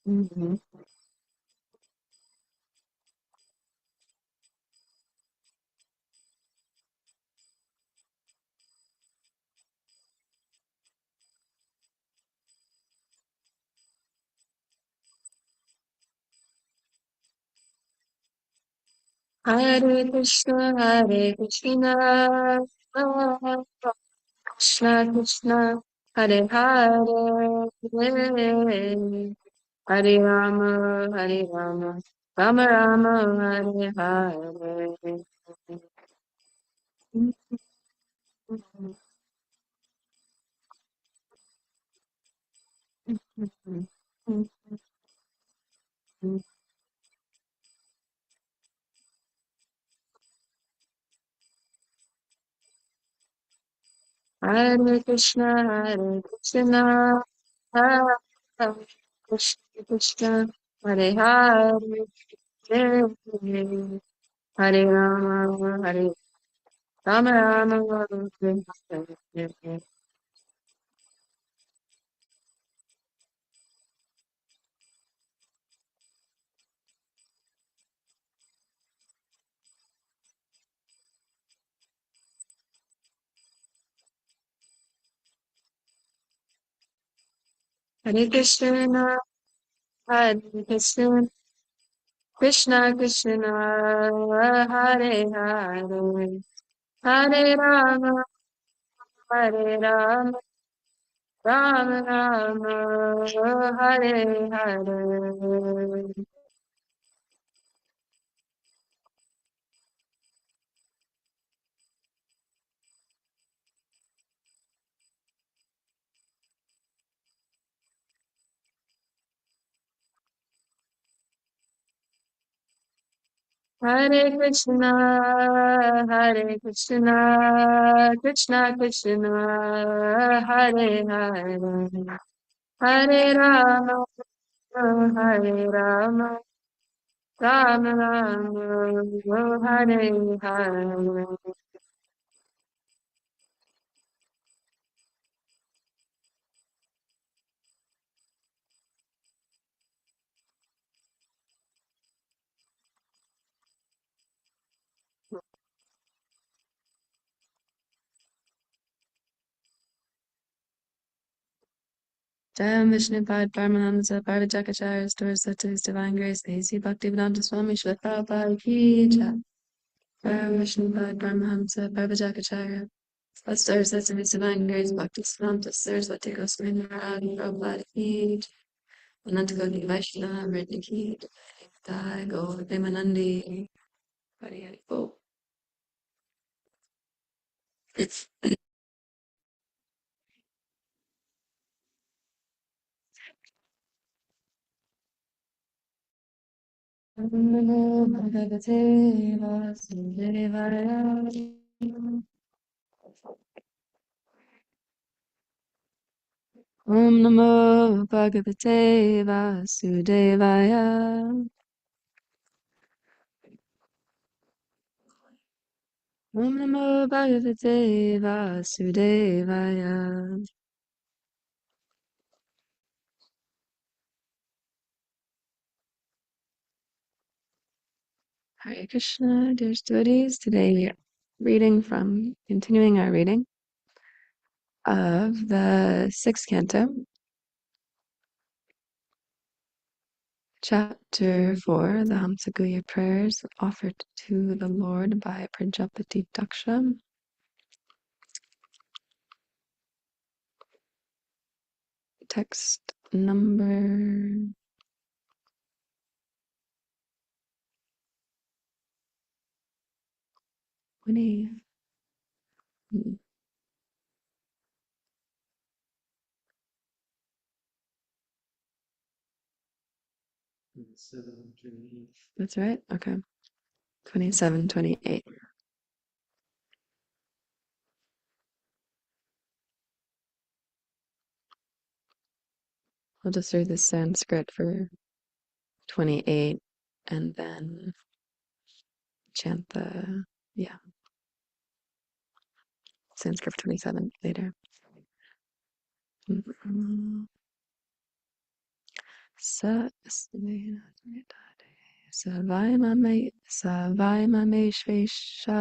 Mhm. Hare Krishna, Krishna Krishna, Hare Hare, Hare Rama, Hare Rama, Rama Rama, Hare Hare. Hare Krishna, Hare Krishna, Krishna, Hare Hare, Hare Rama, Hare Rama, Rama, Hare Hare. Hare Krishna, Hare Krishna, Krishna Krishna, Hare Hare, Hare Rama, Hare Rama, Rama Rama, Hare Hare. Hare Krishna, Hare Krishna, Krishna Krishna, Hare Hare, Hare Rama, Hare Rama, Rama Rama, Hare Hare. Jai Vishnu Pad Paramahamsa Parvajakacharya restores to His Divine Grace A.C. Bhaktivedanta Swami Srila Prabhupada Ki Jai. Jai Vishnu Pad Paramahamsa Parvajakacharya restores to His Divine Grace Bhaktivedanta Saraswati Goswami Maharaj Prabhupada Ki Jai. Ananta Gaudiya Vaishnava Mritya Ki Jai. Go Demanandi Hari Hari Bol. Namo Bhagavate Vasudevaya. Om Namo Bhagavate Vasudevaya. Om Namo Bhagavate Vasudevaya. Hare Krishna, dear studies. Today we are continuing our reading of the sixth canto, chapter 4, the Hamsaguya prayers offered to the Lord by Prajapati Daksha. Text number 20. That's right. Okay. 27, 28. I'll just read the Sanskrit for 28 and then chant the, Sanskrit for 27 later. Savaimame Shvesha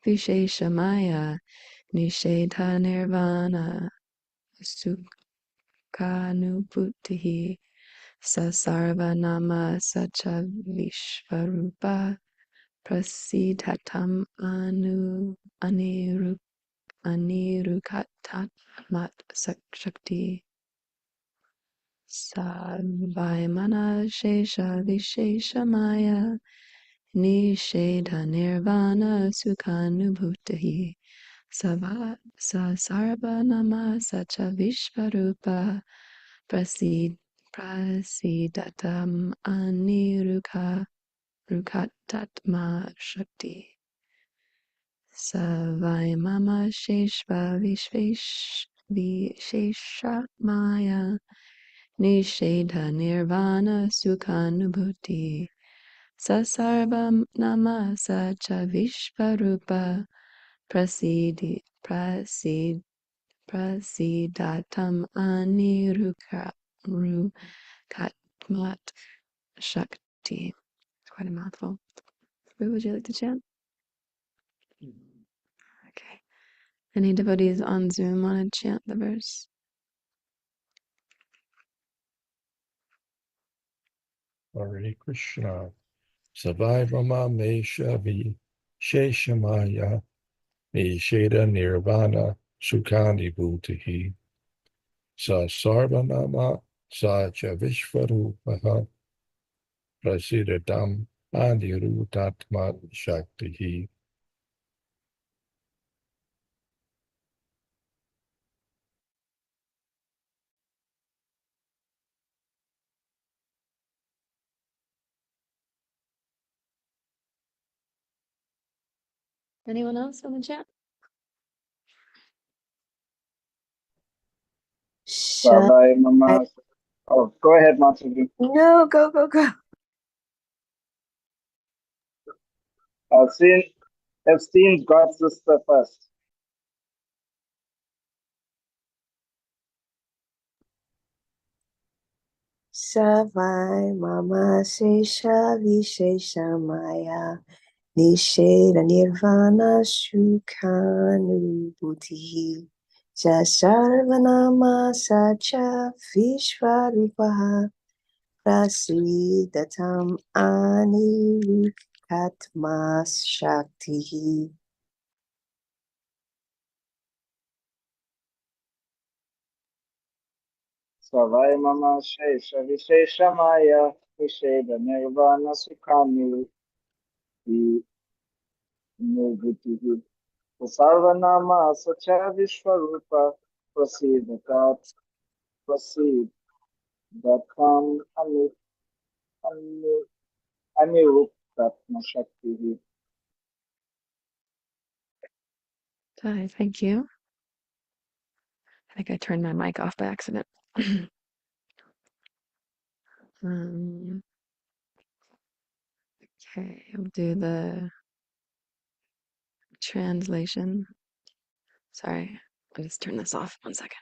Visheshamaya Nisheta Nirvana Sukhanuputihi Sasarva Nama Sacha Vishvarupa Prasidhatam Anirukatat Mat Shakti Sarvaimana Shesha Visheshamaya Nisheda Nirvana Sukhanubhutahi Sarva Nama Sacha Vishvarupa Prasidatam Rukatatma Shakti Savaimama Sheshva Vishesha Maya Nishedha Nirvana Sukhanubhuti Sasarvam Namasa Cha Vishvarupa Prasidatam Rukatmat Shakti. It's quite a mouthful. Who would you like to chant? Okay. Any devotees on Zoom want to chant the verse? Hare Krishna. Savaivama me shavi sheshamaya me sheda nirvana sukhani bhutihi sa sarvanama sa cha vishvarupaha prasiddham anirutatma shaktihi. Anyone else on the chat? Sadai Mama. Oh, go ahead, Matsuji. No, go. Epstein's God sister first. Savai Mama Sesha Vishesha Maya Nisheda Nirvana Shukhanu Buddhi Jasarvanama Sacha Vishvarupaha Prasidatam Anirukatma Shakti. Savai Mama Shesha Vishesha Maya Visheda Nirvana Sukhani Nirvitihi Sarvanama Sacha Vishvarupa Prasid Datam Anirudatma Shakti. Hi, thank you. I think I turned my mic off by accident. Okay, I'll do the translation. Sorry, I'll just turn this off. 1 second.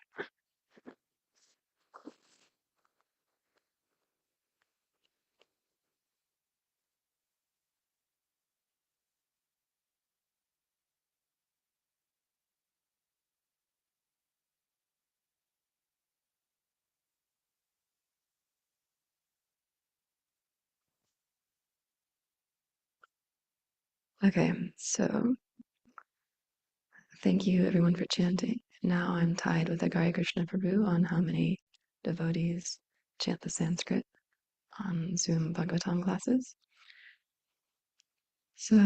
Okay, so thank you everyone for chanting. Now I'm tied with Agari Krishna Prabhu on how many devotees chant the Sanskrit on Zoom Bhagavatam classes. So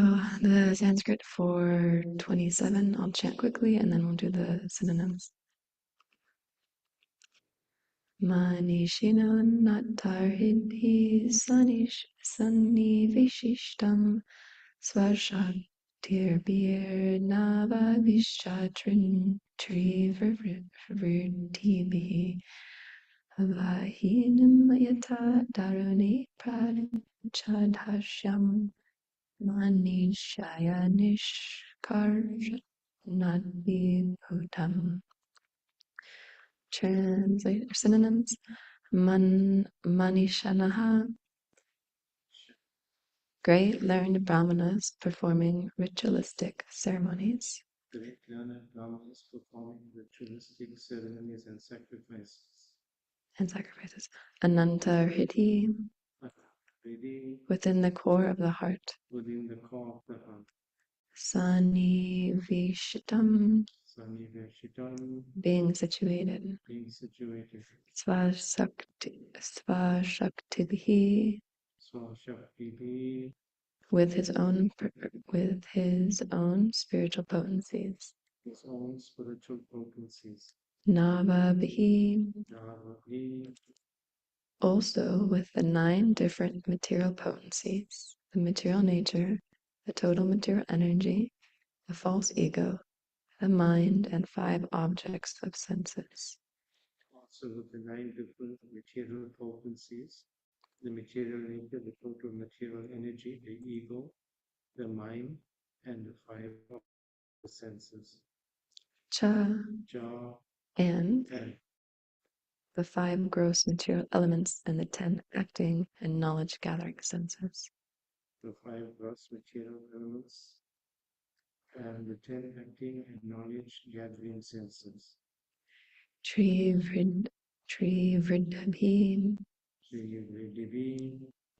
the Sanskrit for 27, I'll chant quickly and then we'll do the synonyms. Manishino nattarhidhi sannivishishtam svashaktirbir navavishchatrin trivritibhi avahinam yata daruni pradchadhashyam manishaya nishkarnadvibhutam. Translate synonyms. Manishanaha, great learned brahmanas performing ritualistic ceremonies. Great learned brahmanas performing ritualistic ceremonies and sacrifices. Ananta Hrithi, Really within the core of the heart. within the core of the heart. Sanivishitam, Saniveshitam, being situated. being situated. Svashaktihi, Swashakti, with his own spiritual potencies. his own spiritual potencies. Navabhi, Navahi, also with the 9 different material potencies, the material nature, the total material energy, the false ego, the mind, and 5 objects of senses. also with the 9 different material potencies, the material nature, the total material energy, the ego, the mind, and the 5 of the senses. Cha, Ja, and and the 5 gross material elements and the 10 acting and knowledge gathering senses. the 5 gross material elements and the 10 acting and knowledge gathering senses. Trivridabhi, Devi,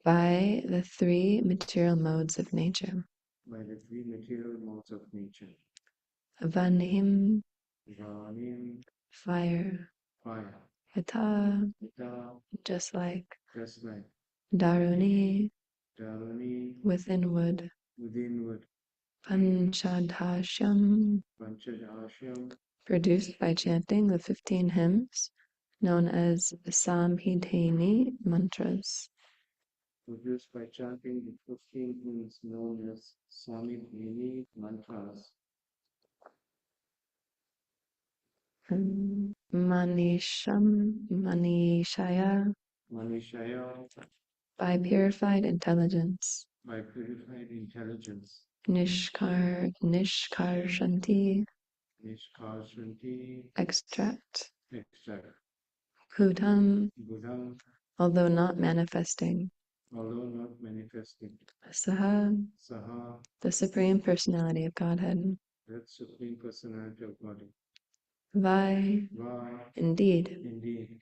by the 3 material modes of nature. by the 3 material modes of nature. Vanim, Vanim, fire. fire. Hita, Hita, just like. just like. Daruni, Dharani, within wood. within wood. Panchadhashyam, Panchadashyam, produced by chanting the 15 hymns known as Samhitani mantras. produced by chanting the 15 hymns known as Samhitani mantras. Manishaya, Manishaya, by purified intelligence. by purified intelligence. Nishkarshanti, Nishkarshanti, extract. extract. Bhutam, Buddham, although not manifesting. although not manifesting. Saha, Saha, the Supreme Personality of Godhead. that Supreme Personality of God. Vai, Why, indeed. indeed,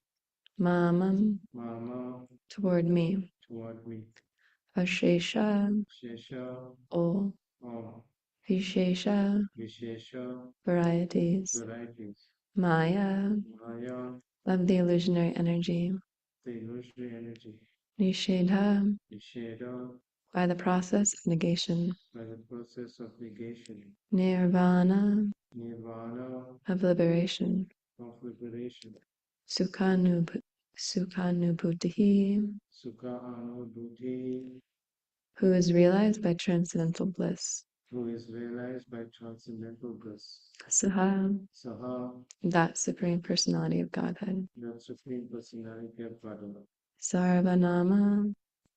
Mamam, Mama, toward me. toward me. Ashesha, Shesha, all. all. Vishesha, Vishesha, varieties. varieties. Maya, Maya, of the illusionary energy. the illusory energy. Nishedha, Nisheda, by the process of negation. by the process of negation. Nirvana, Nirvana, of liberation. of liberation. Sukhanubhuti, Sukha Anubhuti, who is realized by transcendental bliss. who is realized by transcendental bliss. Saha, Saha, that Supreme Personality of Godhead. the Supreme Personality of Godhead. Sarvanama,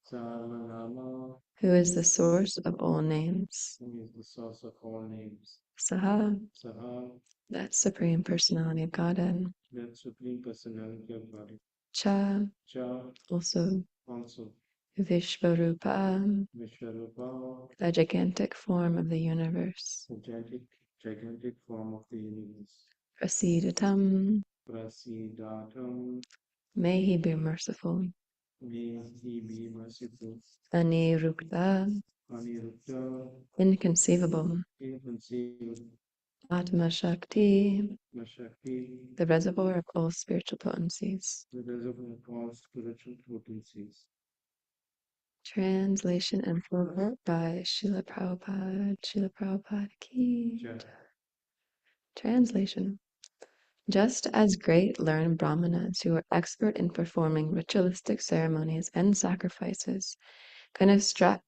Sarvanama, who is the source of all names. who is the source of all names. Saha, Saha, that Supreme Personality of Godhead. that Supreme Personality of Godhead. Cha, Cha, also. also. Vishvarupa, Vishvarupa, the gigantic form of the universe. the gigantic form of the universe. Prasidatam, Prasidatam, may he be merciful. may he be merciful. Anirukta, Aniruddha, inconceivable. inconceivable. Atma Shakti, Mashakti, the reservoir of all spiritual potencies. the reservoir of all spiritual potencies. Translation and foreword by Srila Prabhupada. Srila Prabhupada ki. Jai. Translation. Just as great learned brahmanas who are expert in performing ritualistic ceremonies and sacrifices can extract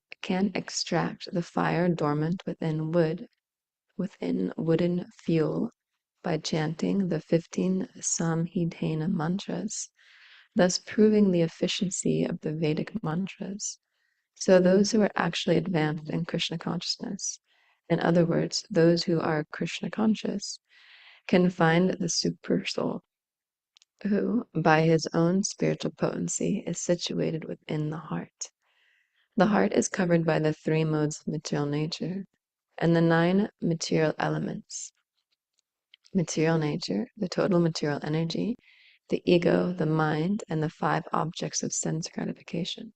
the fire dormant within wooden fuel by chanting the 15 Samhidana mantras, thus proving the efficiency of the Vedic mantras. So those who are actually advanced in Krishna consciousness, in other words, those who are Krishna conscious, can find the super soul who, by his own spiritual potency, is situated within the heart. The heart is covered by the 3 modes of material nature and the 9 material elements: material nature, the total material energy, the ego, the mind, and the 5 objects of sense gratification,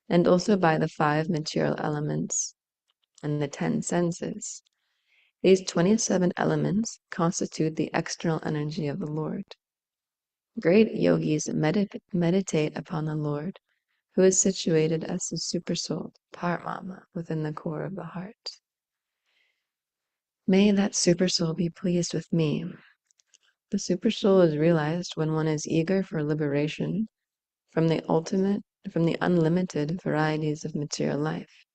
and also by the 5 material elements and the 10 senses. These 27 elements constitute the external energy of the Lord. Great yogis meditate upon the Lord, who is situated as the supersoul, Paramama, within the core of the heart. May that supersoul be pleased with me. The supersoul is realized when one is eager for liberation from the unlimited varieties of material life.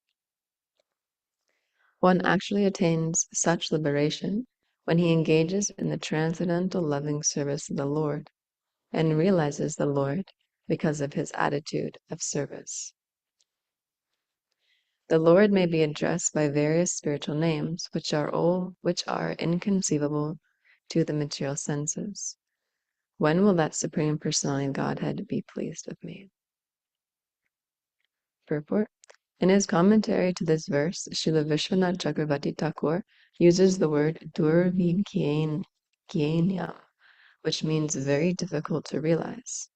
One actually attains such liberation when he engages in the transcendental loving service of the Lord and realizes the Lord because of his attitude of service. The Lord may be addressed by various spiritual names, which are inconceivable to the material senses. When will that Supreme Personality of Godhead be pleased with me? Purport. In his commentary to this verse, Srila Vishwanath Chakravarti Thakur uses the word durvigyanyam, which means very difficult to realize.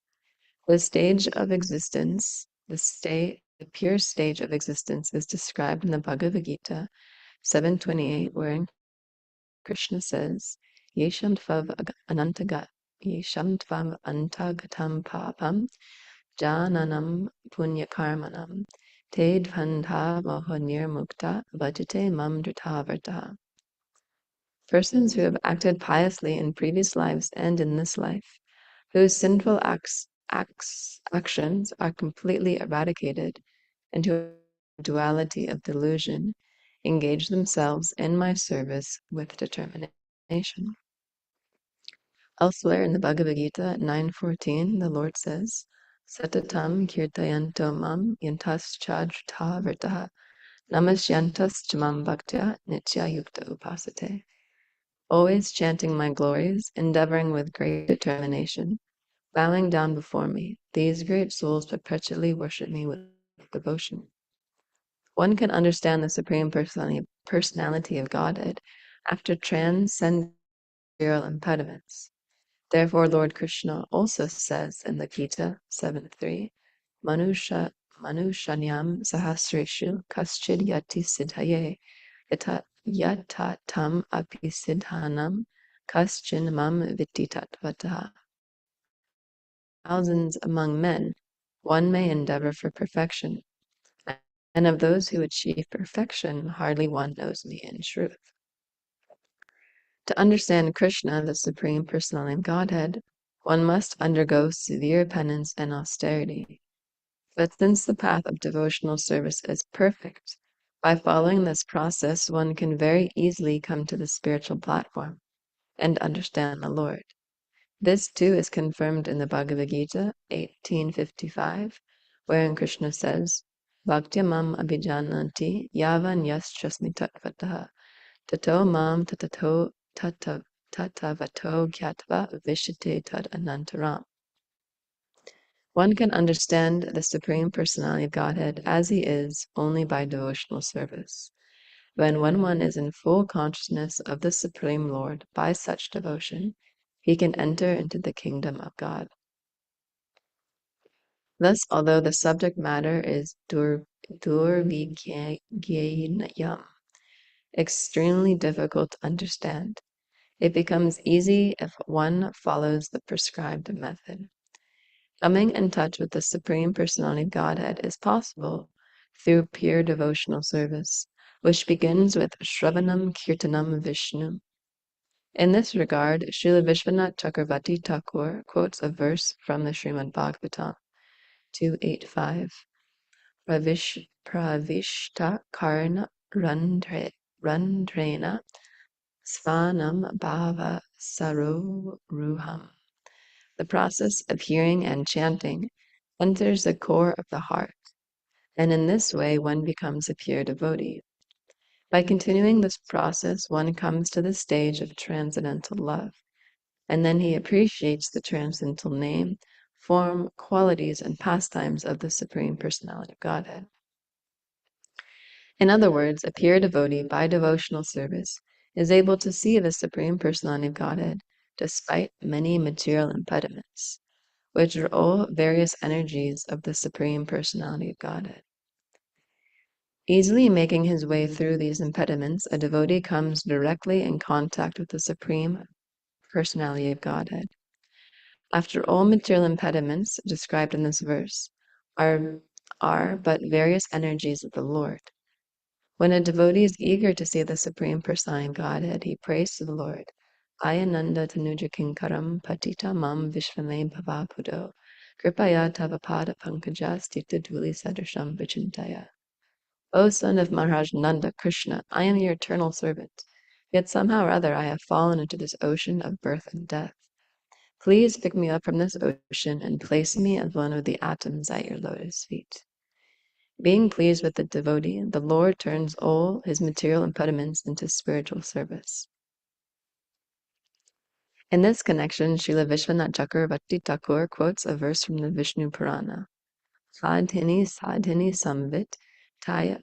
The stage of existence, the pure stage of existence is described in the Bhagavad Gita 7:28, wherein Krishna says, Yesham tvav antagatam papam jananam punyakarmanam te dvandha mohanirmukta bhajate mam dritavartaha. Persons who have acted piously in previous lives and in this life, whose sinful actions are completely eradicated, and who have duality of delusion, engage themselves in my service with determination. Elsewhere in the Bhagavad Gita 9:14, the Lord says, Satatam kirtayanto mam yantaschadrita vrtaha namasyantas chamam bhaktya nitya yukta upasate. Always chanting my glories, endeavoring with great determination, bowing down before me, these great souls perpetually worship me with devotion. One can understand the Supreme Personality of Godhead after transcending material impediments. Therefore, Lord Krishna also says in the Gita 7:3, Manusha Manushanyam Sahasreshu Kaschid Yati Siddhaye Yata Tam Api Siddhanam Kaschin Mam Vititatvatah. Thousands among men, one may endeavor for perfection, and of those who achieve perfection, hardly one knows me in truth. To understand Krishna, the Supreme Personality of Godhead, one must undergo severe penance and austerity. But since the path of devotional service is perfect, by following this process, one can very easily come to the spiritual platform and understand the Lord. This too is confirmed in the Bhagavad Gita 18:55, wherein Krishna says, Bhaktya mam abhijananti yavan yaschasmi tattvataha tato mam tatavato gyatva vishite tad anantaram. One can understand the Supreme Personality of Godhead as he is only by devotional service. When one is in full consciousness of the Supreme Lord by such devotion, he can enter into the kingdom of God. Thus, although the subject matter is durvigyanam, extremely difficult to understand, it becomes easy if one follows the prescribed method. Coming in touch with the Supreme Personality of Godhead is possible through pure devotional service, which begins with Shravanam Kirtanam Vishnu. In this regard, Srila Vishwanath Chakravarti Thakur quotes a verse from the Srimad Bhagavatam 285. Pravishta karna randrena svanam bhava saroruham. The process of hearing and chanting enters the core of the heart, and in this way one becomes a pure devotee. By continuing this process, one comes to the stage of transcendental love, and then he appreciates the transcendental name, form, qualities, and pastimes of the Supreme Personality of Godhead. In other words, a pure devotee, by devotional service, is able to see the Supreme Personality of Godhead despite many material impediments, which are all various energies of the Supreme Personality of Godhead. Easily making his way through these impediments, a devotee comes directly in contact with the Supreme Personality of Godhead. After all material impediments described in this verse are but various energies of the Lord. When a devotee is eager to see the Supreme Personality of Godhead, he prays to the Lord, Ayananda Tanuja Kinkaram Patita Mam Vishvame Bhavapudo Kripaya Tavapada Pankaja Stita Duli Sadrasham Vichintaya. O son of Maharaj Nanda Krishna, I am your eternal servant. Yet somehow or other I have fallen into this ocean of birth and death. Please pick me up from this ocean and place me as one of the atoms at your lotus feet. Being pleased with the devotee, the Lord turns all his material impediments into spiritual service. In this connection, Srila Vishwanath Chakravarti Thakur quotes a verse from the Vishnu Purana. Sadhini sadhini samvit taya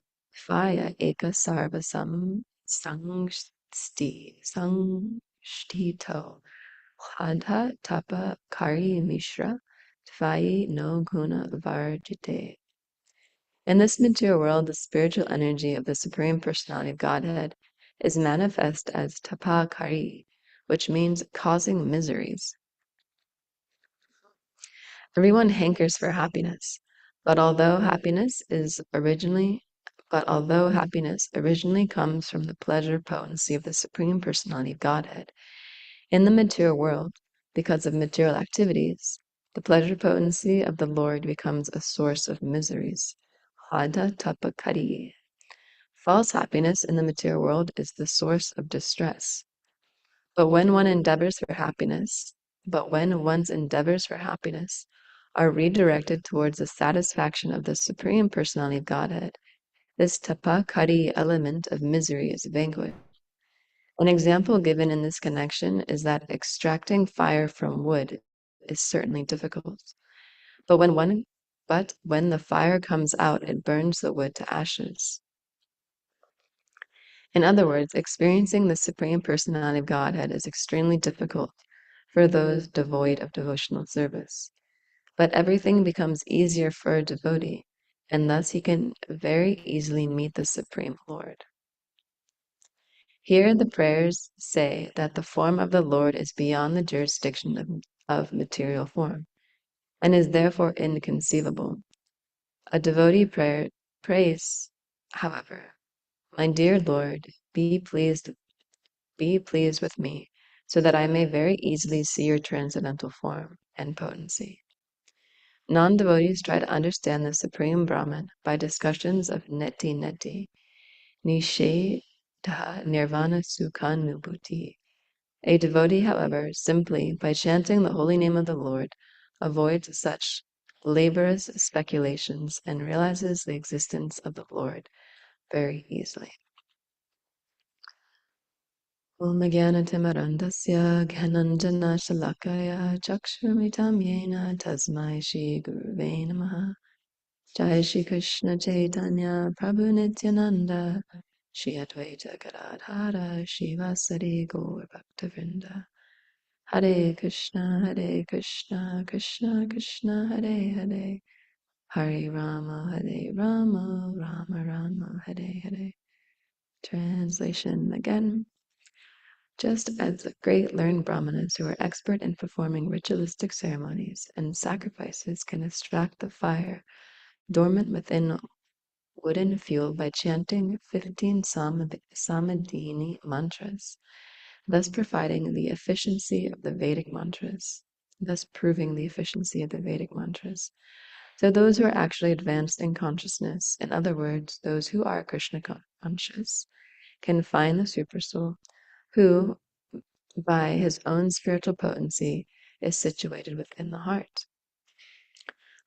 faya eka sarva sangshtito hadha tapa kari mishra tvayi no guna varjite. In this material world, the spiritual energy of the Supreme Personality of Godhead is manifest as tapa kari, which means causing miseries. Everyone hankers for happiness, but although happiness originally comes from the pleasure potency of the Supreme Personality of Godhead, in the material world, because of material activities, the pleasure potency of the Lord becomes a source of miseries. Hada tapa kari. False happiness in the material world is the source of distress. But when one's endeavors for happiness are redirected towards the satisfaction of the Supreme Personality of Godhead, this tapakari element of misery is vanquished. An example given in this connection is that extracting fire from wood is certainly difficult. But when the fire comes out, it burns the wood to ashes. In other words, experiencing the Supreme Personality of Godhead is extremely difficult for those devoid of devotional service. But everything becomes easier for a devotee, and thus he can very easily meet the Supreme Lord. Here the prayers say that the form of the Lord is beyond the jurisdiction of material form, and is therefore inconceivable. A devotee prays, however, My dear Lord, be pleased with me, so that I may very easily see your transcendental form and potency. Non-devotees try to understand the Supreme Brahman by discussions of neti, nishedha, nirvana, sukha, nubhuti. A devotee, however, simply by chanting the holy name of the Lord, avoids such laborious speculations and realizes the existence of the Lord very easily. Om Jnana-timirandasya Gyananjana Shalakaya Chakshurmitam Yena Tasmai Shri Guruve Namaha. Jai Shri Krishna Chaitanya Prabhu Nityananda Shri Advaita Gadadhara Shivasari Gaur Bhaktavrinda. Hare Krishna, Krishna Krishna, Hare Hare. Hare Rama, Rama Rama, Hare Hare. Translation again. Just as the great learned brahmanas who are expert in performing ritualistic ceremonies and sacrifices can extract the fire dormant within wooden fuel by chanting 15 Samadhini mantras, thus proving the efficiency of the Vedic mantras. So those who are actually advanced in consciousness, in other words, those who are Krishna conscious, can find the Supersoul, who, by his own spiritual potency, is situated within the heart.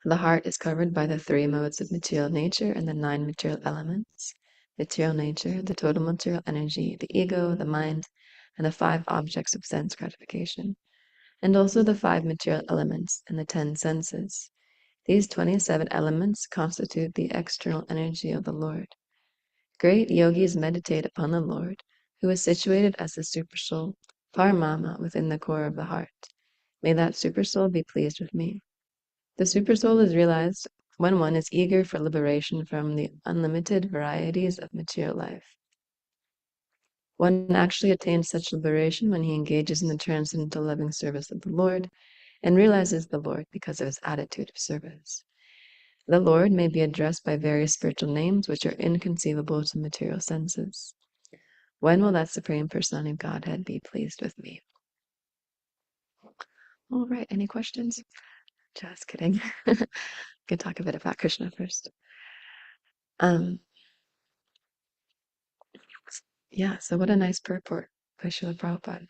The heart is covered by the 3 modes of material nature and the 9 material elements. Material nature, the total material energy, the ego, the mind, and the 5 objects of sense gratification. and also the 5 material elements and the 10 senses. These 27 elements constitute the external energy of the Lord. Great yogis meditate upon the Lord, who is situated as the Supersoul, Paramama, within the core of the heart. May that Supersoul be pleased with me. The Supersoul is realized when one is eager for liberation from the unlimited varieties of material life. One actually attains such liberation when he engages in the transcendental loving service of the Lord and realizes the Lord because of his attitude of service. The Lord may be addressed by various spiritual names which are inconceivable to material senses. When will that Supreme Personality of Godhead be pleased with me? All right, any questions? Just kidding. Can talk a bit about Krishna first. Yeah, so what a nice purport by Srila Prabhupada.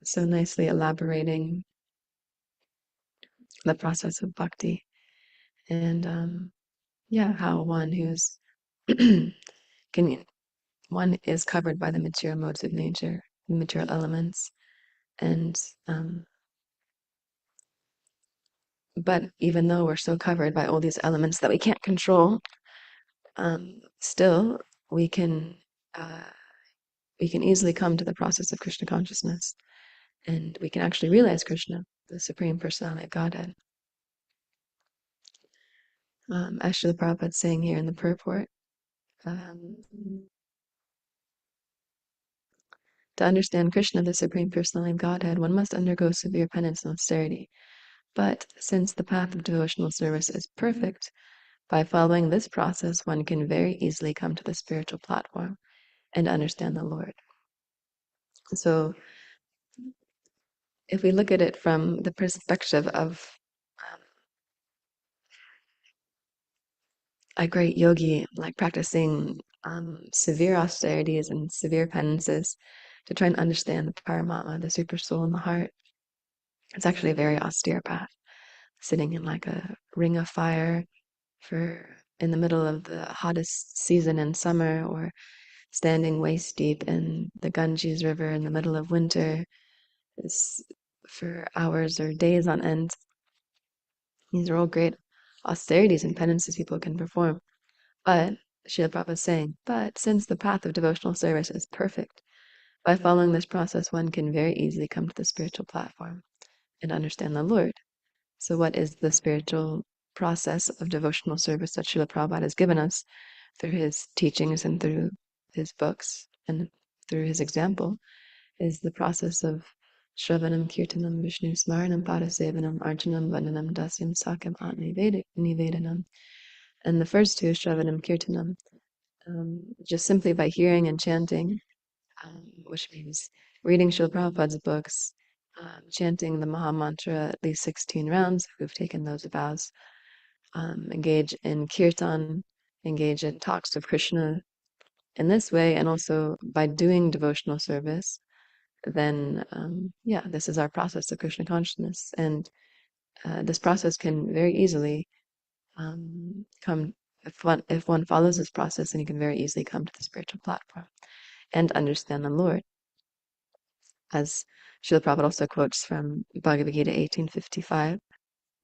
So nicely elaborating the process of bhakti and yeah, how one who's one is covered by the material modes of nature, the material elements, and but even though we're so covered by all these elements that we can't control, still we can easily come to the process of Krishna consciousness, and we can actually realize Krishna, the Supreme Personality of Godhead. As Srila Prabhupada is saying here in the purport, to understand Krishna, the Supreme Personality of Godhead, one must undergo severe penance and austerity. But since the path of devotional service is perfect, by following this process, one can very easily come to the spiritual platform and understand the Lord. So, if we look at it from the perspective of a great yogi, like practicing severe austerities and severe penances to try and understand the Paramatma, the Super Soul in the heart, it's actually a very austere path. Sitting in like a ring of fire in the middle of the hottest season in summer, or standing waist deep in the Ganges River in the middle of winter for hours or days on end. These are all great austerities and penances people can perform. But, Srila Prabhupada is saying, but since the path of devotional service is perfect, by following this process, one can very easily come to the spiritual platform and understand the Lord. So what is the spiritual process of devotional service that Srila Prabhupada has given us through his teachings and through his books and through his example is the process of Shravanam, Kirtanam, Vishnu Smaranam, Padasevanam, Archanam, Vandanam, Dasyam, Sakyam, Nivedanam. And the first two, Shravanam, Kirtanam, just simply by hearing and chanting, which means reading Srila Prabhupada's books, chanting the Maha Mantra at least 16 rounds, who've taken those vows, engage in kirtan, engage in talks of Krishna in this way, and also by doing devotional service, then yeah, this is our process of Krishna consciousness. And this process can very easily come, if one follows this process, then you can very easily come to the spiritual platform and understand the Lord. As Srila Prabhupada also quotes from Bhagavad Gita 1855,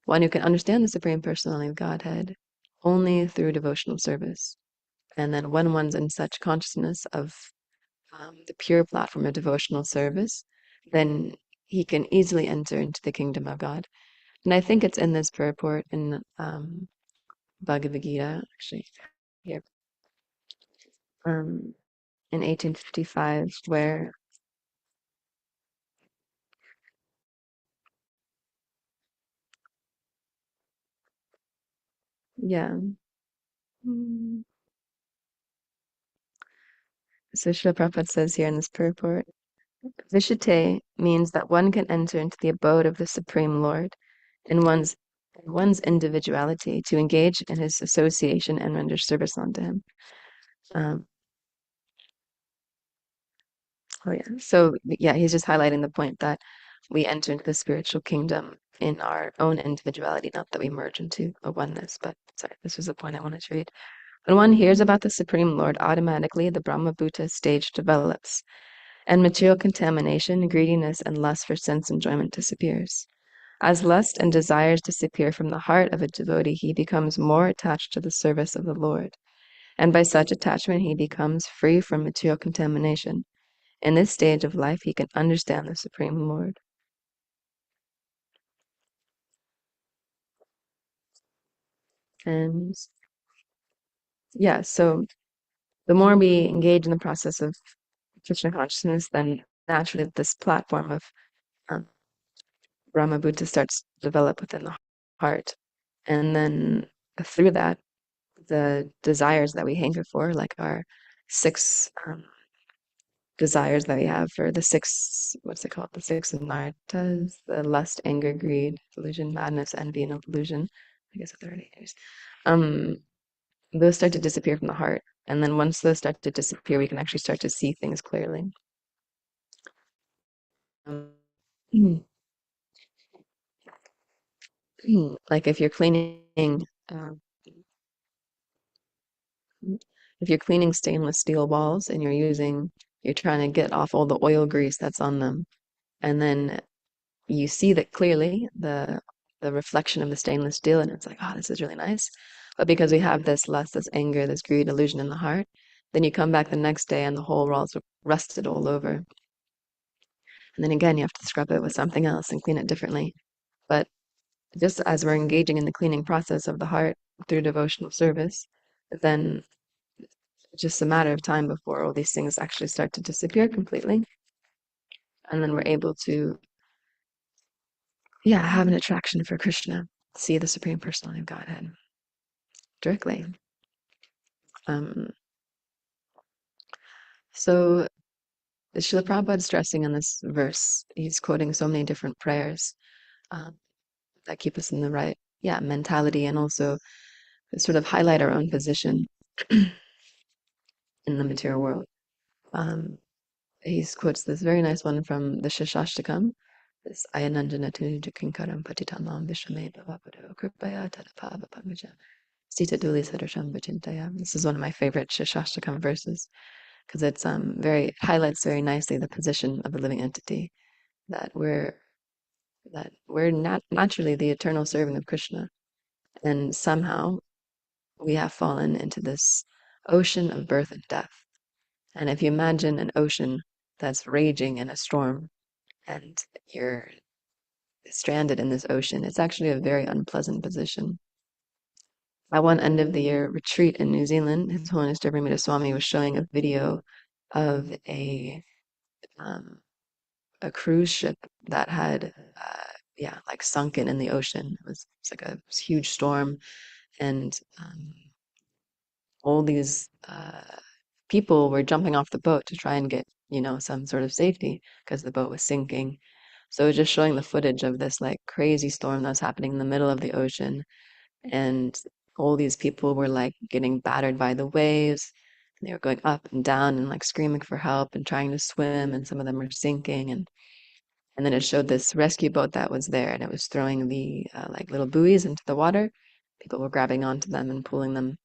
one who can understand the Supreme Personality of Godhead only through devotional service. And then when one's in such consciousness of the pure platform of devotional service, then he can easily enter into the kingdom of God. And I think it's in this purport in Bhagavad Gita, actually, here, in 1855, where yeah. So Srila Prabhupada says here in this purport, Vishate means that one can enter into the abode of the Supreme Lord in one's individuality to engage in his association and render service unto him. Oh yeah. So yeah, he's just highlighting the point that we enter into the spiritual kingdom in our own individuality, not that we merge into a oneness. But sorry, this was the point I wanted to read. When one hears about the Supreme Lord, automatically the Brahma Bhuta stage develops. and material contamination, greediness, and lust for sense enjoyment disappears. As lust and desires disappear from the heart of a devotee, he becomes more attached to the service of the Lord, and by such attachment he becomes free from material contamination. In this stage of life, he can understand the Supreme Lord. And yeah, so the more we engage in the process of Krishna consciousness, then naturally this platform of um, Brahma Buddha starts to develop within the heart. And then through that, the desires that we hanker for, like our six desires that we have for the six, what's it called? The six anartas, the lust, anger, greed, delusion, madness, envy, and illusion. I guess the 30 years. Those start to disappear from the heart. And then once those start to disappear, we can actually start to see things clearly. Like if you're cleaning stainless steel walls and you're trying to get off all the oil grease that's on them, and then you see that clearly, the reflection of the stainless steel, and it's like, oh, this is really nice. But because we have this lust, this anger, this greed, illusion in the heart, then you come back the next day and the whole wall's rusted all over. And then again, you have to scrub it with something else and clean it differently. But just as we're engaging in the cleaning process of the heart through devotional service, then it's just a matter of time before all these things actually start to disappear completely. And then we're able to, have an attraction for Krishna, see the Supreme Personality of Godhead directly. So Srila Prabhupada is stressing in this verse, he's quoting so many different prayers that keep us in the right mentality, and also sort of highlight our own position in the material world. He quotes this very nice one from the Shashashtakam, this Ayananjana Tunjakinkaram Patitamam Vishame Bhavapado Kripaya Tadapava Pamaja Sita Duli Sadarsham Vachintaya. This is one of my favorite Shashashtakam verses, because it's highlights very nicely the position of a living entity, that we're naturally the eternal servant of Krishna, and somehow we have fallen into this ocean of birth and death. And if you imagine an ocean that's raging in a storm, and you're stranded in this ocean, it's actually a very unpleasant position. At one end of the year retreat in New Zealand, His Holiness Devrimita Swami was showing a video of a cruise ship that had like sunken in the ocean. It's like a huge storm, and all these people were jumping off the boat to try and get some sort of safety because the boat was sinking. So it was just showing the footage of this like crazy storm that was happening in the middle of the ocean, and all these people were like getting battered by the waves, and they were going up and down and like screaming for help and trying to swim, and some of them were sinking, and then it showed this rescue boat that was there, and it was throwing the like little buoys into the water. People were grabbing onto them and pulling them.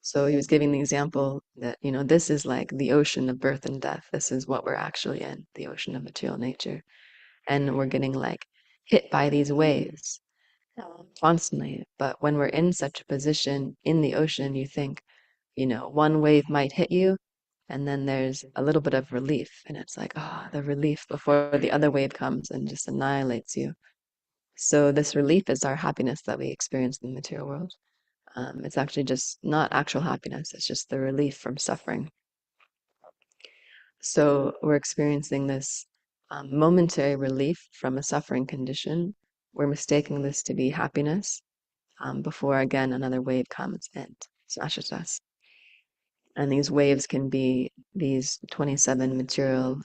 So he was giving the example that, this is like the ocean of birth and death. This is what we're actually in, the ocean of material nature. And we're getting like hit by these waves constantly. But when we're in such a position in the ocean, you think, one wave might hit you, and then there's a little bit of relief. And it's like, the relief before the other wave comes and just annihilates you. So this relief is our happiness that we experience in the material world. It's actually just not actual happiness, it's just the relief from suffering. So we're experiencing this momentary relief from a suffering condition. We're mistaking this to be happiness before, again, another wave comes and smashes us. And these waves can be these 27 material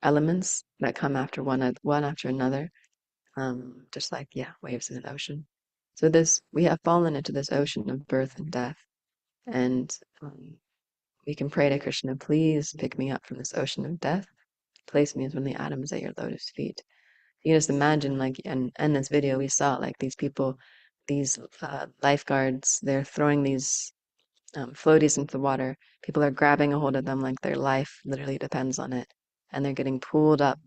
elements that come after one after another, just like, waves in an ocean. So we have fallen into this ocean of birth and death. And we can pray to Krishna, please pick me up from this ocean of death. Place me as one of the atoms at your lotus feet. You can just imagine, like, in this video, we saw like these people, these lifeguards, they're throwing these floaties into the water. People are grabbing a hold of them like their life literally depends on it, and they're getting pulled up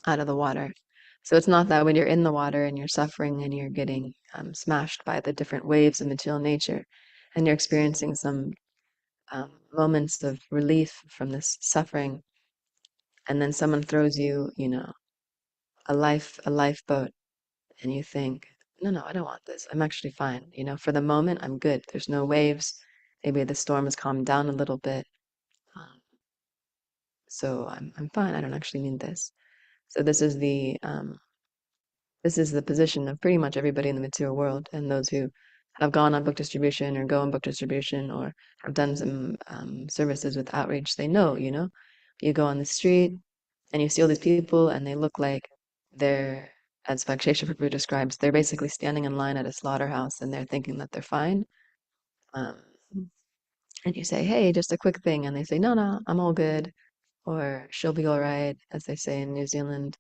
out of the water. So it's not that when you're in the water and you're suffering and you're getting smashed by the different waves of material nature, and you're experiencing some moments of relief from this suffering, and then someone throws you, a lifeboat, and you think, no, no, I don't want this. I'm actually fine. For the moment, I'm good. There's no waves. Maybe the storm has calmed down a little bit. So I'm fine. I don't actually need this. So this is the position of pretty much everybody in the material world, and those who have gone on book distribution or go on book distribution or have done some services with outreach. They know, you go on the street and you see all these people, and they look like they're, as Vakshesha Prabhu describes, they're basically standing in line at a slaughterhouse, and they're thinking that they're fine. Um, and you say, "Hey, just a quick thing," and they say, "No, no, I'm all good," or "She'll be all right," as they say in New Zealand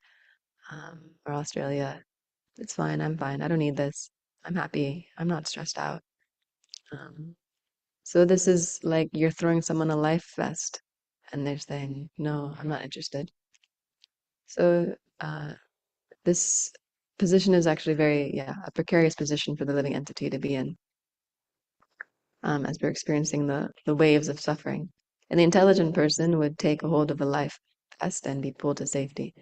or Australia. It's fine. I'm fine. I don't need this. I'm happy. I'm not stressed out. Um, so this is like you're throwing someone a life vest, and they're saying, "No, I'm not interested." So this position is actually a precarious position for the living entity to be in, as we're experiencing the waves of suffering. And the intelligent person would take a hold of a life vest and be pulled to safety.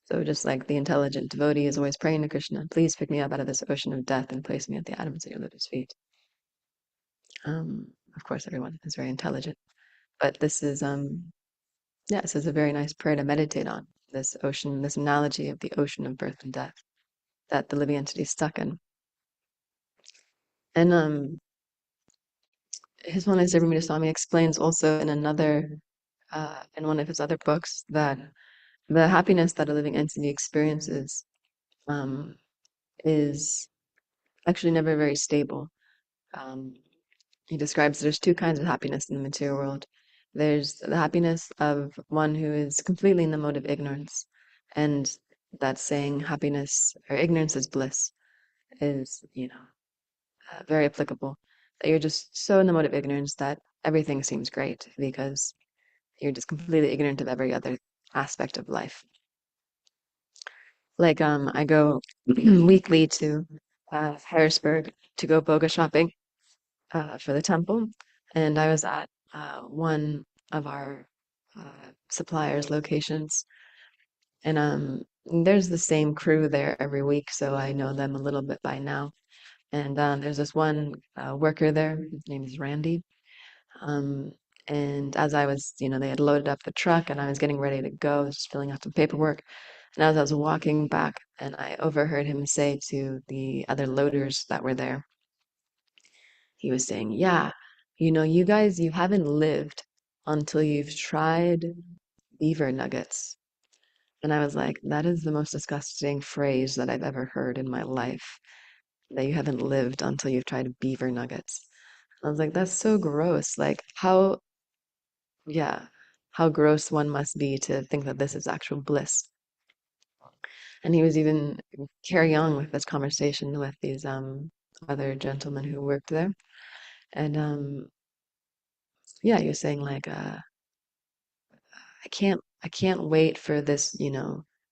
So just like the intelligent devotee is always praying to Krishna, please pick me up out of this ocean of death and place me at the atoms at your lotus feet. Of course, everyone is very intelligent, but this is a very nice prayer to meditate on. This ocean, this analogy of the ocean of birth and death that the living entity is stuck in. And His Holiness Everybody Swami explains also in one of his other books, that the happiness that a living entity experiences um, is actually never very stable. Um, he describes there's two kinds of happiness in the material world. There's the happiness of one who is completely in the mode of ignorance, and that saying happiness or ignorance is bliss is, very applicable. That you're just so in the mode of ignorance that everything seems great because you're just completely ignorant of every other aspect of life. Like I go weekly to Harrisburg to go boga shopping for the temple, and I was at one of our suppliers' locations, and there's the same crew there every week, so I know them a little bit by now. And there's this one worker there. His name is Randy. Um, and as I was, they had loaded up the truck, and I was getting ready to go, I was just filling out some paperwork. And as I was walking back, and I overheard him say to the other loaders that were there, he was saying, "Yeah, you guys, you haven't lived until you've tried beaver nuggets." And I was like, that is the most disgusting phrase that I've ever heard in my life, that you haven't lived until you've tried beaver nuggets. I was like, that's so gross. Like, yeah, how gross one must be to think that this is actual bliss. And he was even carrying on with this conversation with these other gentlemen who worked there. And yeah, he was saying like, I can't wait for this,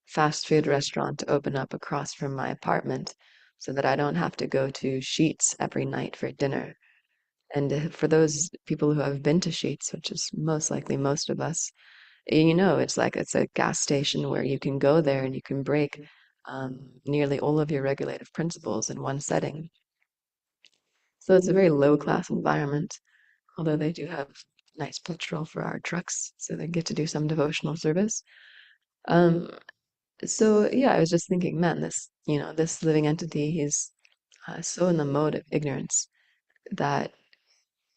fast food restaurant to open up across from my apartment so that I don't have to go to Sheets every night for dinner. And for those people who have been to Sheets, which is most likely most of us, it's like it's a gas station where you can go there and you can break nearly all of your regulative principles in one setting. So it's a very low class environment, although they do have nice petrol for our trucks, so they get to do some devotional service. Um, so yeah, I was just thinking, man, this living entity, he's so in the mode of ignorance that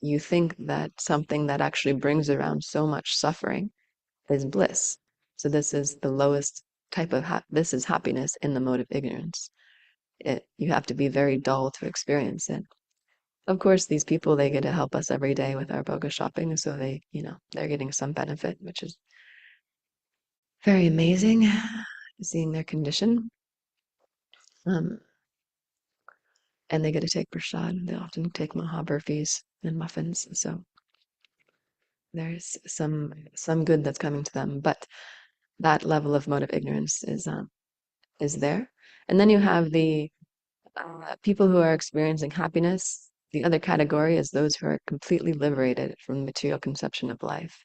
you think that something that actually brings around so much suffering is bliss. So this is the lowest type of this is happiness in the mode of ignorance. You have to be very dull to experience it. Of course, these people, they get to help us every day with our boga shopping, so they're getting some benefit, which is very amazing, seeing their condition. Um, and they get to take prasad. They often take burfis and muffins. So there's some good that's coming to them, but that level of motive ignorance is there. And then you have the people who are experiencing happiness. The other category is those who are completely liberated from the material conception of life,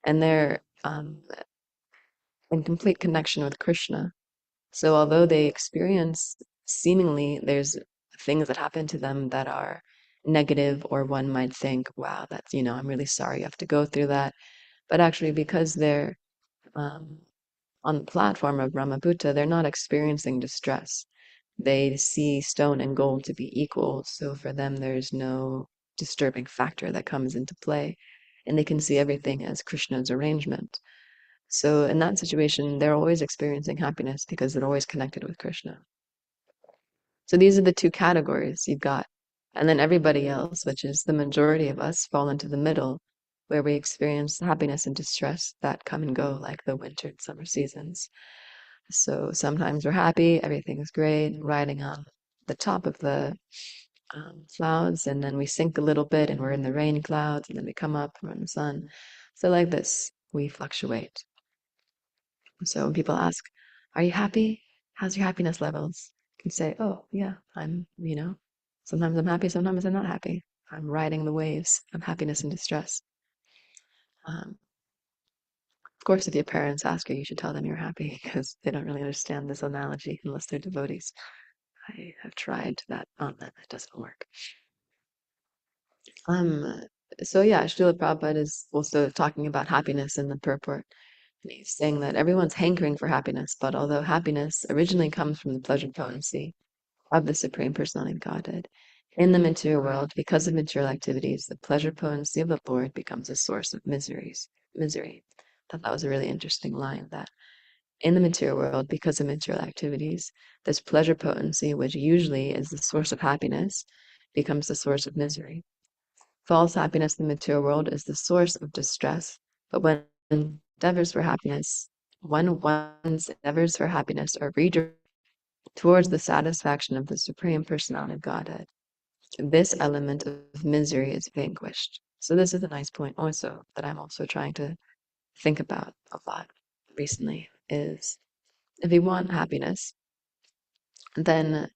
and they're in complete connection with Krishna. So although they experience seemingly there's things that happen to them that are negative, or one might think, wow, that's, I'm really sorry you have to go through that. But actually, because they're um, on the platform of Brahmabhuta, they're not experiencing distress. They see stone and gold to be equal. So for them, there's no disturbing factor that comes into play. And they can see everything as Krishna's arrangement. So in that situation, they're always experiencing happiness because they're always connected with Krishna. So these are the two categories you've got. And then everybody else, which is the majority of us, fall into the middle, where we experience happiness and distress that come and go like the winter and summer seasons. So sometimes we're happy, everything is great, riding on the top of the clouds, and then we sink a little bit and we're in the rain clouds, and then we come up, we're in the sun. So like this, we fluctuate. So when people ask, are you happy? How's your happiness levels? You can say, oh, yeah, sometimes I'm happy, sometimes I'm not happy. I'm riding the waves of happiness and distress. Of course, if your parents ask you, you should tell them you're happy because they don't really understand this analogy unless they're devotees. I have tried that on them. It doesn't work. So yeah, Srila Prabhupada is also talking about happiness in the purport. And he's saying that everyone's hankering for happiness, but although happiness originally comes from the pleasure potency of the Supreme Personality of Godhead, in the material world, because of material activities, the pleasure potency of the Lord becomes a source of misery. I thought that was a really interesting line, that in the material world, because of material activities, this pleasure potency, which usually is the source of happiness, becomes the source of misery. False happiness in the material world is the source of distress, but when endeavors for happiness, when one's endeavors for happiness are redirected towards the satisfaction of the Supreme Personality of Godhead, this element of misery is vanquished. So this is a nice point also that I'm also trying to think about a lot recently, is if you want happiness, then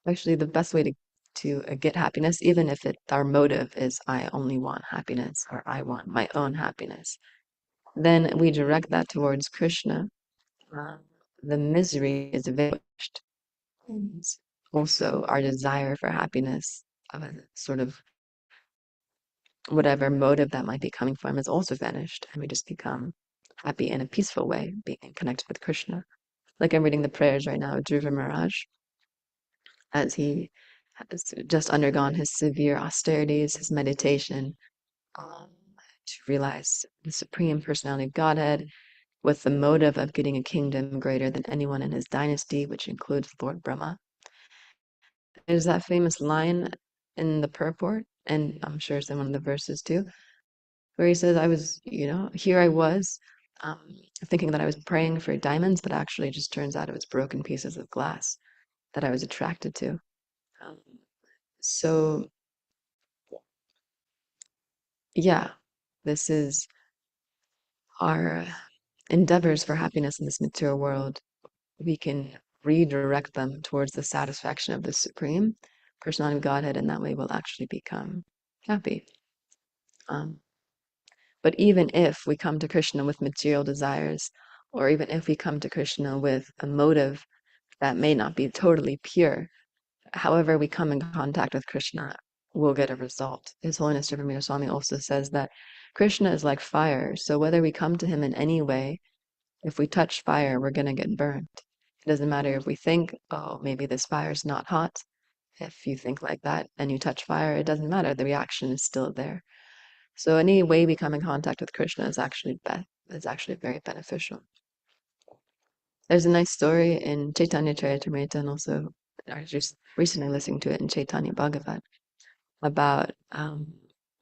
actually the best way to get happiness, even if our motive is I only want happiness or I want my own happiness, then we direct that towards Krishna. The misery is vanquished. And also our desire for happiness of a sort of whatever motive that might be coming from is also vanished, and we just become happy in a peaceful way, being connected with Krishna. Like I'm reading the prayers right now of Dhruva Maharaj, as he has just undergone his severe austerities, his meditation, to realize the Supreme Personality of Godhead with the motive of getting a kingdom greater than anyone in his dynasty, which includes Lord Brahma. There's that famous line in the purport, and I'm sure it's in one of the verses too, where he says, I was, here I was, thinking that I was praying for diamonds, but actually it just turns out it was broken pieces of glass that I was attracted to. So, yeah, this is our endeavors for happiness in this material world. We can redirect them towards the satisfaction of the Supreme Personality of Godhead, and that way we'll actually become happy. But even if we come to Krishna with material desires, or even if we come to Krishna with a motive that may not be totally pure, however we come in contact with Krishna, we'll get a result. His Holiness Srila Swami also says that Krishna is like fire. So whether we come to him in any way, if we touch fire, we're going to get burnt. It doesn't matter if we think, oh, maybe this fire is not hot. If you think like that and you touch fire, it doesn't matter. The reaction is still there. So any way we come in contact with Krishna is actually very beneficial. There's a nice story in Chaitanya Charitamrita, and also I was just recently listening to it in Chaitanya Bhagavat, about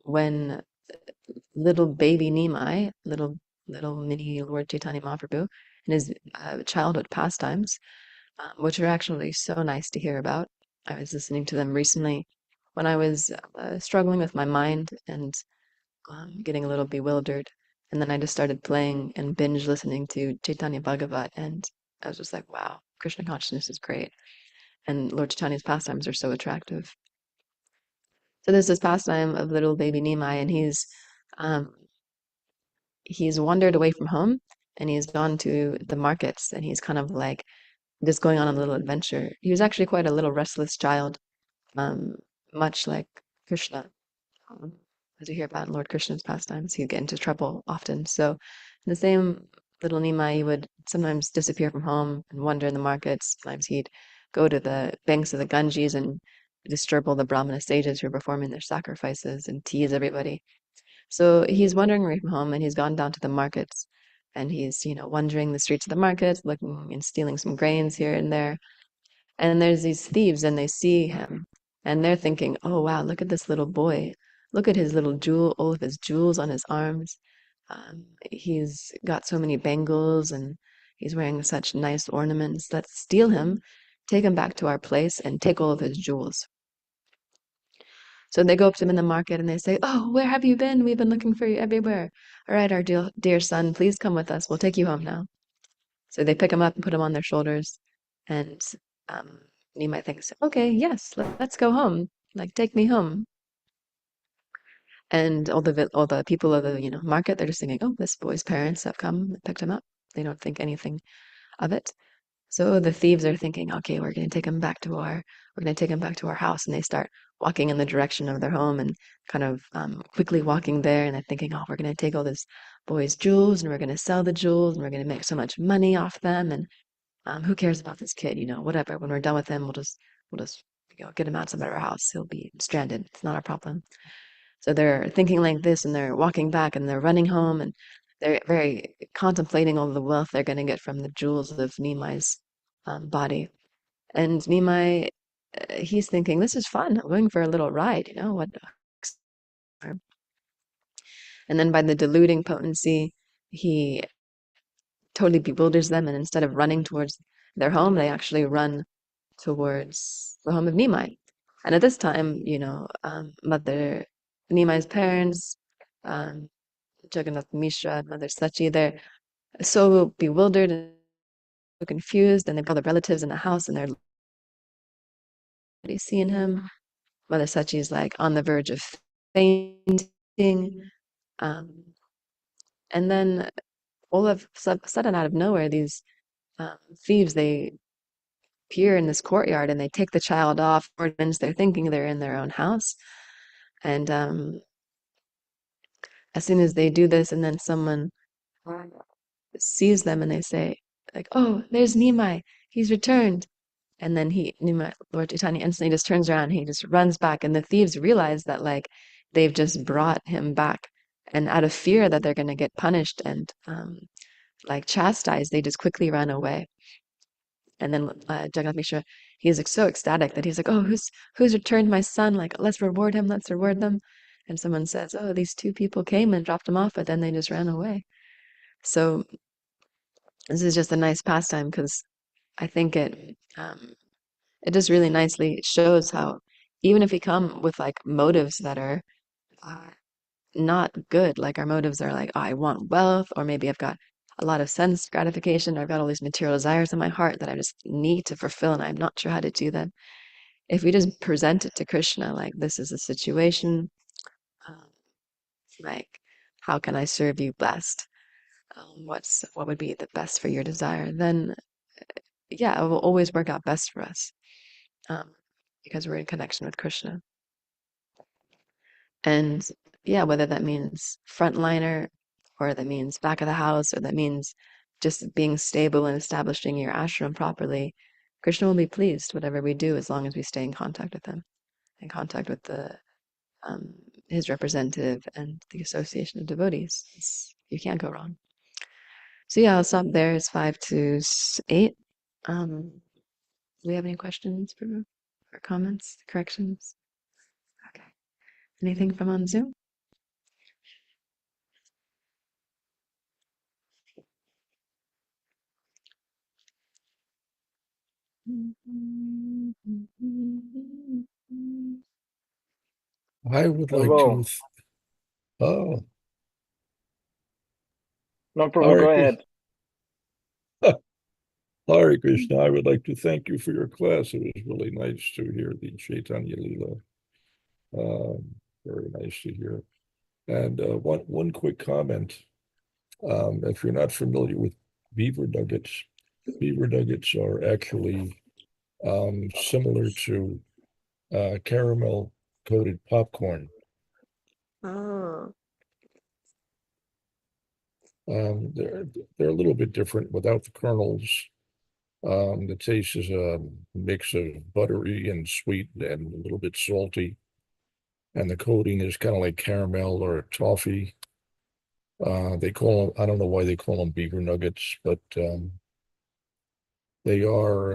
when little baby Nimai, little mini Lord Chaitanya Mahaprabhu, in his childhood pastimes, which are actually so nice to hear about. I was listening to them recently when I was struggling with my mind and getting a little bewildered. And then I just started playing and binge listening to Chaitanya Bhagavat, and I was just like, wow, Krishna consciousness is great. And Lord Chaitanya's pastimes are so attractive. So there's this pastime of little baby Nimai, and um, he's wandered away from home, and he's gone to the markets, and he's kind of like just going on a little adventure. He was actually quite a little restless child, um, much like Krishna. Um, as we hear about in Lord Krishna's pastimes, he'd get into trouble often. So, the same little Nimai, he would sometimes disappear from home and wander in the markets. Sometimes he'd go to the banks of the Ganges and disturb all the Brahmana sages who are performing their sacrifices and tease everybody. So he's wandering away from home, and he's gone down to the markets, and he's, wandering the streets of the markets, looking and stealing some grains here and there. And there's these thieves, and they see him, and they're thinking, "Oh wow, look at this little boy! Look at his little jewel, all of his jewels on his arms. He's got so many bangles, and he's wearing such nice ornaments. Let's steal him, take him back to our place, and take all of his jewels." So they go up to him in the market and they say, "Oh, where have you been? We've been looking for you everywhere. All right, our dear son, please come with us. We'll take you home now." So they pick him up and put him on their shoulders, and um, Nimai thinks, "Okay, yes, let's go home. Like, take me home." And all the people of the market, they're just thinking, "Oh, this boy's parents have come and picked him up." They don't think anything of it. So the thieves are thinking, "Okay, we're going to take him back to our house," and they start walking in the direction of their home and kind of quickly walking there, and they're thinking, "Oh, we're going to take all this boy's jewels, and we're going to sell the jewels, and we're going to make so much money off them, and who cares about this kid? Whatever. When we're done with him, we'll just get him outside of our house. He'll be stranded. It's not our problem." So they're thinking like this, and they're walking back, and they're running home, and they're very contemplating all the wealth they're going to get from the jewels of Nimai's body. And Nimai, he's thinking, "This is fun. I'm going for a little ride. What?" And then by the deluding potency, he totally bewilders them, and instead of running towards their home, they actually run towards the home of Nimai. And at this time, Mother Nimai's parents, um, Jagannath Mishra, Mother Sachi, they're so bewildered and so confused, and they've got the relatives in the house, and they're already seeing him. Mother Sachi's like on the verge of fainting. Um, and then all of a sudden, out of nowhere, these thieves, they appear in this courtyard, and they take the child off ornaments. They're thinking they're in their own house. And as soon as they do this, and then someone sees them, and they say, like, "Oh, there's Nimai. He's returned." And then Nimai, Lord Chaitanya instantly just turns around, and he just runs back, and the thieves realize that like they've just brought him back, and out of fear that they're going to get punished and like chastised, they just quickly run away. And then Jagannath Mishra, he's like so ecstatic that he's like, "Oh, who's returned my son? Like, let's reward him, let's reward them." And someone says, "Oh, these two people came and dropped him off, but then they just ran away." So this is just a nice pastime because I think it just really nicely shows how even if we come with like motives that are uh, not good, like our motives are like, "Oh, I want wealth," or maybe I've got a lot of sense gratification, or I've got all these material desires in my heart that I just need to fulfill, and I'm not sure how to do them. If we just present it to Krishna, like, "This is a situation, um, like, how can I serve you best? What would be the best for your desire?" Then, yeah, it will always work out best for us, um, because we're in connection with Krishna. And yeah, whether that means frontliner, or that means back of the house, or that means just being stable and establishing your ashram properly, Krishna will be pleased whatever we do as long as we stay in contact with him, in contact with um, his representative and the association of devotees. You can't go wrong. So yeah, I'll stop there. It's 5 to 8. Do we have any questions or comments, corrections? Okay. Anything from on Zoom? I would like Prabhu. to. Oh, No, Prabhu, Hare go Krishna. ahead. Hare Krishna. I would like to thank you for your class. It was really nice to hear the Chaitanya Lila. Very nice to hear. And one quick comment. If you're not familiar with beaver nuggets are actually similar to caramel coated popcorn. Oh, They're a little bit different without the kernels. The taste is a mix of buttery and sweet and a little bit salty. And the coating is kind of like caramel or toffee. They call them, I don't know why they call them beaver nuggets, but they are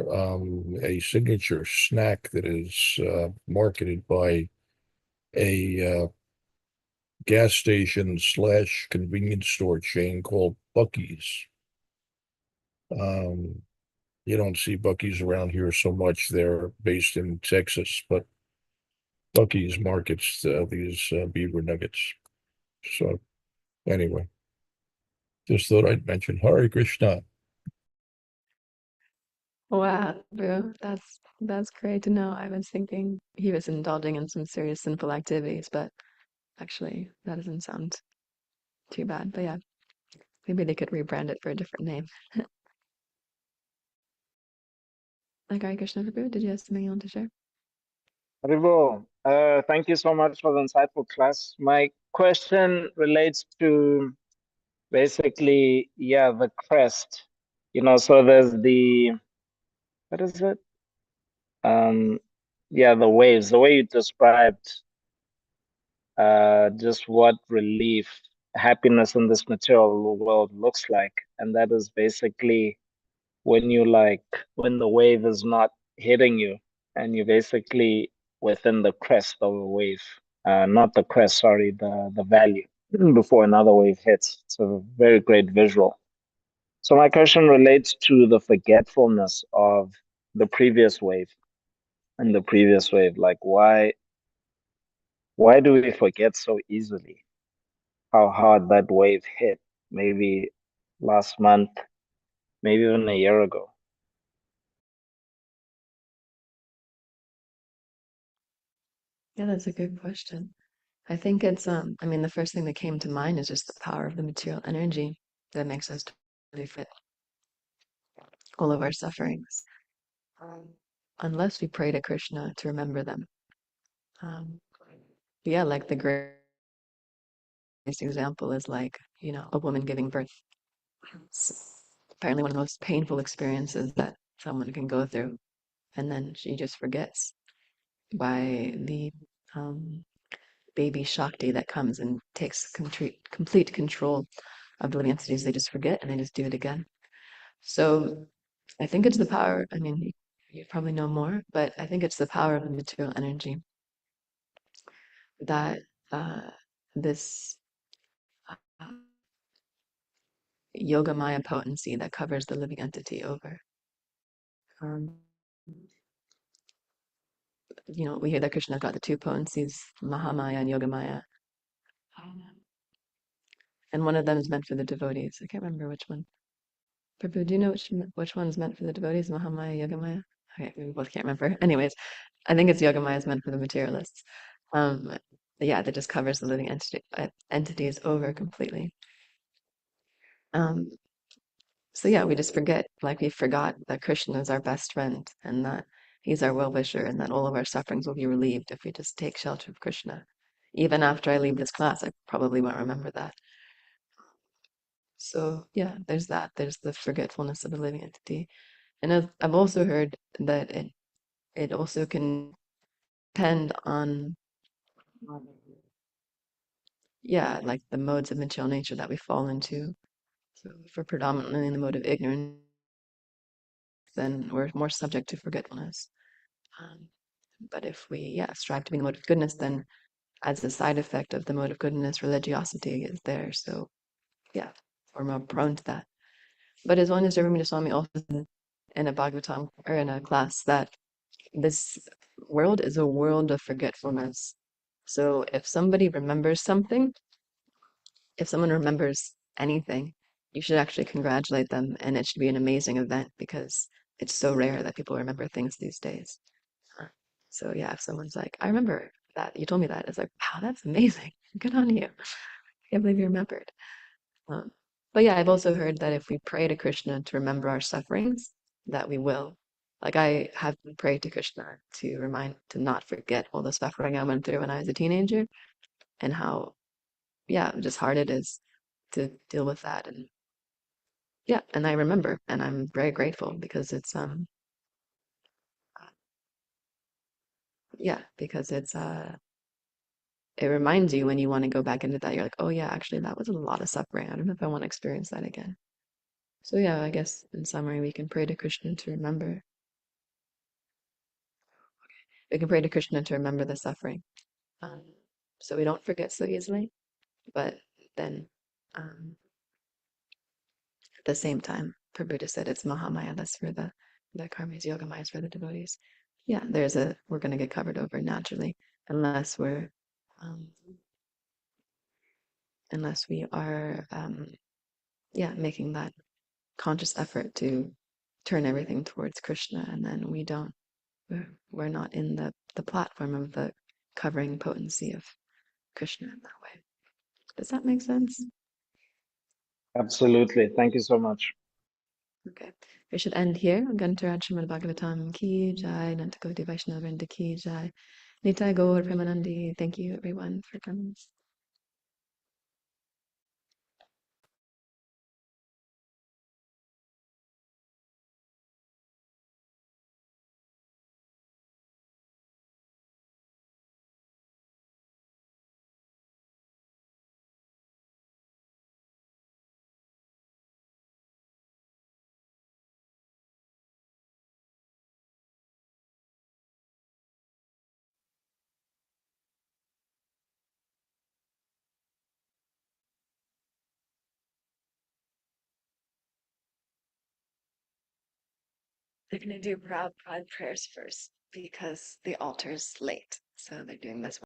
a signature snack that is marketed by a gas station slash convenience store chain called Buc-ee's. Um, you don't see Buc-ee's around here so much. They're based in Texas, but Buc-ee's markets these beaver nuggets. So anyway, just thought I'd mention Hare Krishna. Wow, bro, that's great to know. I was thinking he was indulging in some serious sinful activities, but actually that doesn't sound too bad. But yeah, maybe they could rebrand it for a different name. Like Hare Krishna Prabhu, did you have something you want to share? Prabhu, thank you so much for the insightful class. My question relates to basically, yeah, the crest. So there's what is it? Um, yeah, the waves, the way you described just what relief, happiness in this material world looks like. And that is basically when when the wave is not hitting you and you're basically within the crest of a wave. Not the crest, sorry, the valley before another wave hits. It's a very great visual. So my question relates to the forgetfulness of the previous wave and the previous wave. Like why do we forget so easily how hard that wave hit? Maybe last month, maybe even a year ago. Yeah, that's a good question. I think it's I mean the first thing that came to mind is just the power of the material energy that makes us totally fit all of our sufferings. Um, unless we pray to Krishna to remember them. Um, yeah, like the greatest example is like, a woman giving birth. It's apparently one of the most painful experiences that someone can go through. And then she just forgets by the um, baby Shakti that comes and takes complete control of the living entities. They just forget and they just do it again. So I think it's the power. I mean, you probably know more, but I think it's the power of the material energy that this uh, yoga maya potency that covers the living entity over. Um, we hear that Krishna got the two potencies, Mahamaya and Yogamaya. Um, and one of them is meant for the devotees. I can't remember which one. Prabhu, do you know which one's meant for the devotees, Mahamaya, Yogamaya? Okay, we both can't remember. Anyways, I think it's Yogamaya is meant for the materialists. Um, yeah, that just covers the living entities over completely. Um, so yeah, we just forget, like we forgot that Krishna is our best friend and that he's our well-wisher and that all of our sufferings will be relieved if we just take shelter of Krishna. Even after I leave this class, I probably won't remember that. So yeah, there's that. There's the forgetfulness of the living entity. And I've also heard that it also can depend on, yeah, like the modes of material nature that we fall into. So if we're predominantly in the mode of ignorance, then we're more subject to forgetfulness. Um, but if we, yeah, strive to be in the mode of goodness, then as a side effect of the mode of goodness, religiosity is there. So yeah, we're more prone to that. But as long as Ravindra Swami also said in a Bhagavatam or in a class that this world is a world of forgetfulness. So if somebody remembers something, if someone remembers anything, you should actually congratulate them, and it should be an amazing event because it's so rare that people remember things these days. So yeah, if someone's like, I remember that, you told me that, it's like, wow, that's amazing. Good on you. I can't believe you remembered. Um, but yeah, I've also heard that if we pray to Krishna to remember our sufferings, that we will. Like I have prayed to Krishna to not forget all the suffering I went through when I was a teenager and how, yeah, just hard it is to deal with that. And yeah, and I remember, and I'm very grateful because it's yeah, because it reminds you when you want to go back into that, you're like, oh yeah, actually that was a lot of suffering. I don't know if I want to experience that again. So yeah, I guess in summary, we can pray to Krishna to remember. We can pray to Krishna to remember the suffering, um, so we don't forget so easily. But then, at the same time, Prabhupada said it's Mahamaya. That's for the karmas, yoga mayas for the devotees. Yeah, we're going to get covered over naturally unless um, we are yeah, making that conscious effort to turn everything towards Krishna, and then we're not in the platform of the covering potency of Krishna in that way. Does that make sense? Absolutely. Thank you so much. Okay, we should end here. Gantaraj Srimad Bhagavatam ki jai, Nantakoti Vaishnava ki jai, Nitai Gaur Premanandi. Thank you everyone for coming. They're going to do Prabhupada prayers first because the altar is late. So they're doing this one.